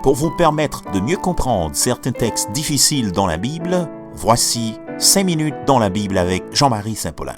Pour vous permettre de mieux comprendre certains textes difficiles dans la Bible, voici 5 minutes dans la Bible avec Jean-Marie Saint-Paulin.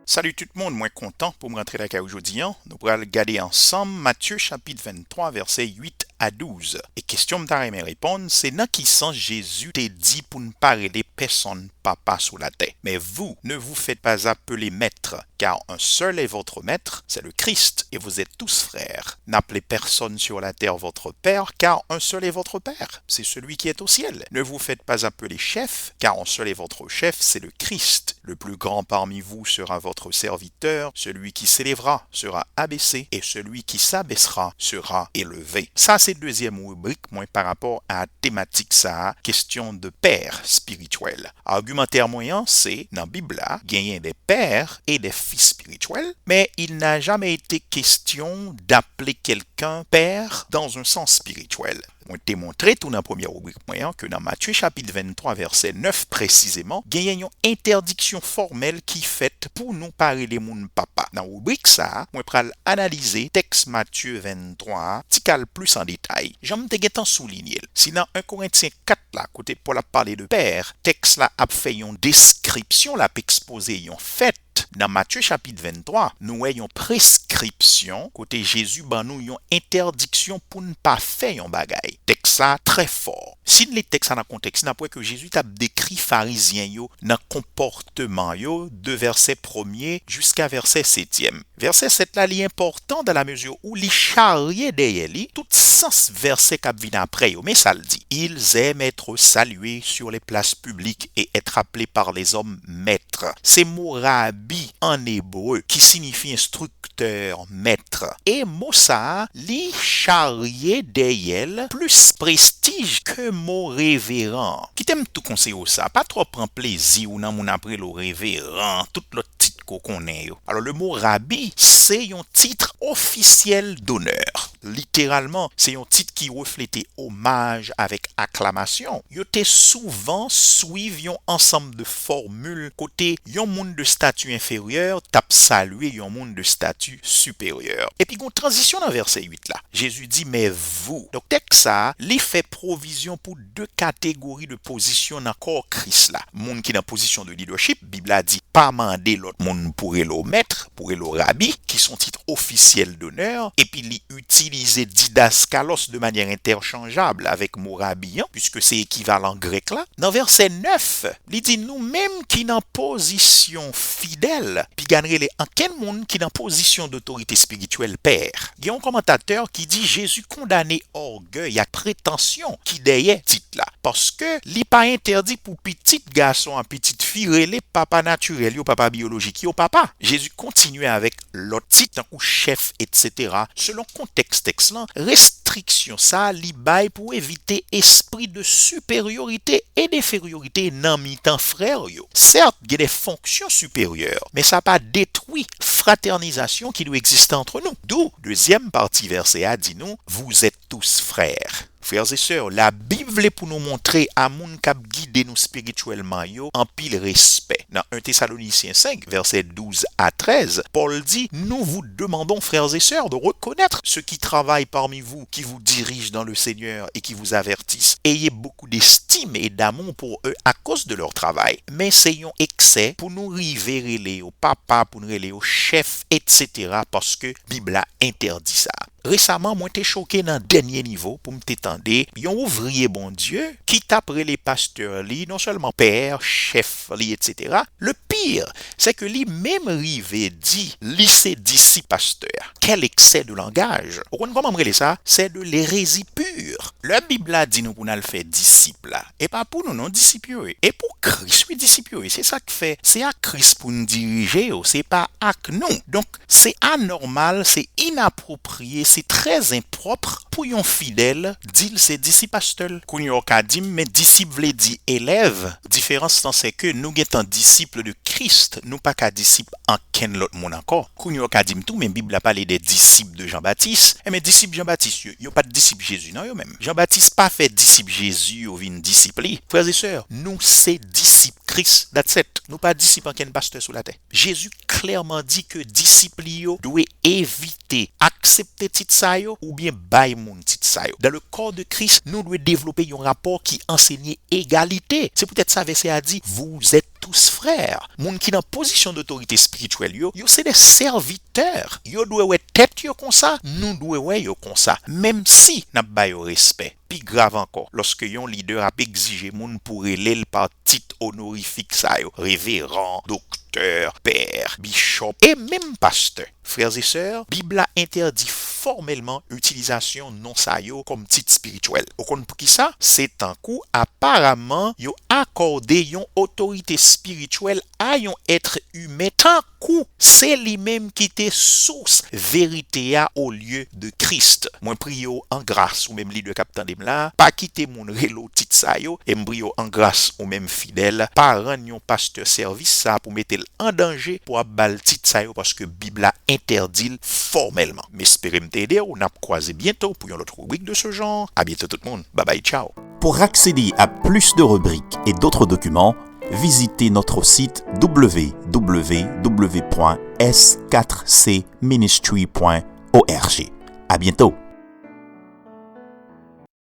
Salut tout le monde, moi content pour me rentrer là aujourd'hui. Nous allons regarder ensemble Matthieu chapitre 23, versets 8 à 12. Et question me t'arrêter me répondre, c'est dans qui sens Jésus t'a dit pour ne pas aider personne papa sous la terre. Mais vous, ne vous faites pas appeler maître, car un seul est votre maître, c'est le Christ, et vous êtes tous frères. N'appelez personne sur la terre votre père, car un seul est votre père, c'est celui qui est au ciel. Ne vous faites pas appeler chef, car un seul est votre chef, c'est le Christ. Le plus grand parmi vous sera votre serviteur, celui qui s'élèvera sera abaissé, et celui qui s'abaissera sera élevé. Ça, c'est deuxième rubrique, moi, par rapport à la thématique ça, question de père spirituel. Argumentaire moyen, c'est, dans la Bible, gagner des pères et des fils spirituels, mais il n'a jamais été question d'appeler quelqu'un père dans un sens spirituel. On t'a montré tout dans la première rubrique moyen que dans Matthieu chapitre 23 verset 9 précisément, il y a une interdiction formelle qui fait pour nous parler les moun papa. Dans la rubrique ça, on va analyser texte Matthieu 23, tical plus en détail. J'aime te souligner. Si dans 1 Corinthiens 4 là, côté Paul a parlé de père, texte là a fait une description, l'a exposé une fait. Dans Matthieu chapitre 23, nous ayons prescription, côté Jésus, nous ayons interdiction pour ne pas faire un bagay. Texte ça très fort. Si les textes dans le contexte, n'a pas que Jésus a décrit pharisiens yo dans comportement yo de verset 1er jusqu'à verset 7e. Verset 7 là, est important dans la mesure où les charriers derrière lui, tout sens verset qui vient après yo, mais ça le dit. Ils aiment être salués sur les places publiques et être appelés par les hommes maîtres. C'est mot rabbi en hébreu qui signifie instructeur, maître. Et mot ça, les charriers derrière plus prestige que mot révérend. Qui t'aime tout conseiller ça, pas trop prendre plaisir ou nan moun après le révérend, tout le titre qu'on connaît. Alors le mot rabbi, c'est un titre officiel d'honneur. Littéralement, c'est un titre qui reflétait hommage avec acclamation. Yo te souvent suivi un ensemble de formules côté yon moun de statut inférieur tape saluer yon moun de statut supérieur. Et puis, une transition dans verset 8 là. Jésus dit, mais vous. Donc, texte ça, li fait provision pour deux catégories de position dans corps Christ là. Moun qui dans position de leadership, Bible a dit, pas mandé l'autre moun pour le maître, pour le rabbi, qui sont titres officiels d'honneur, et puis li utiliser didaskalos de manière interchangeable avec mot rabbi, puisque c'est équivalent grec là. Dans verset 9, li dit, nous-mêmes qui dans position fidèle, puis gagnerait en quel monde qui dans position d'autorité spirituelle père. Il y a un commentateur qui dit Jésus condamné orgueil à prétention qui derrière titre là parce que li pas interdit pour petit garçon et petite fille les papa naturel ou papa biologique ou papa. Jésus continuait avec l'autre titre ou chef etc. selon contexte excellent restriction ça li bail pour éviter esprit de supériorité et d'infériorité dans mi-temps frère yo. Certes, il y a des fonctions supérieures, mais ça n'a pas détruit fraternisation qui doit exister entre nous. D'où, deuxième partie verset A dit nous, vous êtes tous frères. Frères et sœurs, la Bible voulait pour nous montrer à moun k'ap guider nous spirituellement yo en pile respect. Dans 1 Thessaloniciens 5, versets 12 à 13, Paul dit, nous vous demandons, frères et sœurs, de reconnaître ceux qui travaillent parmi vous, qui vous dirigent dans le Seigneur et qui vous avertissent. Ayez beaucoup d'estime et d'amour pour eux à cause de leur travail. Mais essayons excès pour nous river au papa, pour nous river au chef, etc. parce que Bible a interdit ça. Récemment, moi, t'ai choqué dans le dernier niveau pour me t'étendre. Yon ouvrier bon Dieu qui taperait les pasteurs li, non seulement père, chef li, etc. Le pire, c'est que li même rivé dit li c'est disciple pasteur. Quel excès de langage. Vous comprenez comment me ça? C'est de l'hérésie pure. La Bible a dit nous pour nous le faire disciple. Et pas pour nous non disciples. Et pour Christ, oui disciples. C'est ça que fait. C'est à Christ pour nous diriger. C'est pas à nous. Donc, c'est anormal, c'est inapproprié, c'est très impropre pour un fidèle dire c'est disciple pasteur. Kounyo ka dim mais disciple vle dit élève. Différence c'est que nous sommes disciples de Christ, nous pas qu'à disciples en ken l'autre monde encore. Kounyo ka dim tout mais Bible a parlé des disciples de Jean-Baptiste. Mais disciples Jean-Baptiste, yo pas de disciples Jésus non yo même. Jean-Baptiste pas fait disciple Jésus ou vin disciple. Frères et sœurs, nous c'est disciples Christ, that's it. Nous pas disciples en ken pasteur sous la terre. Jésus clairement dit que disciples yo doit éviter accepter titre ça yo ou bien bail moun tit sa yo. Dans le corps de Christ, nous devons développer un rapport qui enseigne égalité. C'est peut-être ça verset a dit, vous êtes tous frères. Moun qui dans position d'autorité spirituelle yo c'est des serviteurs. Yo doit ouais tête yo comme ça, nous doit ouais yo comme ça. Même si n'a pas yo respect. Puis grave encore, lorsque yon leader a exigé moun pour élève par titre honorifique ça yo, révérend, docteur, père, bishop et même pasteur. Frères et sœurs, Bible a interdit formellement l'utilisation non sa yo comme titre spirituel. Au compte pour qui ça? C'est un coup apparemment yo accordé yon autorité spirituelle à yon être humain tant coup c'est lui-même qui était source vérité au lieu de Christ. Moi prie en grâce ou même leader capitaine de là, pas quitter mon relo titre ça yo et m'brio en grâce ou même fidèle, pas rendre yon pasteur service ça pour mettre en danger pour abal titre ça yo parce que Bible a interdit formellement. Mais espérez m'aider, on a croisé bientôt pour une autre rubrique de ce genre. À bientôt tout le monde. Bye bye, ciao. Pour accéder à plus de rubriques et d'autres documents, visitez notre site www.s4cministry.org. À bientôt.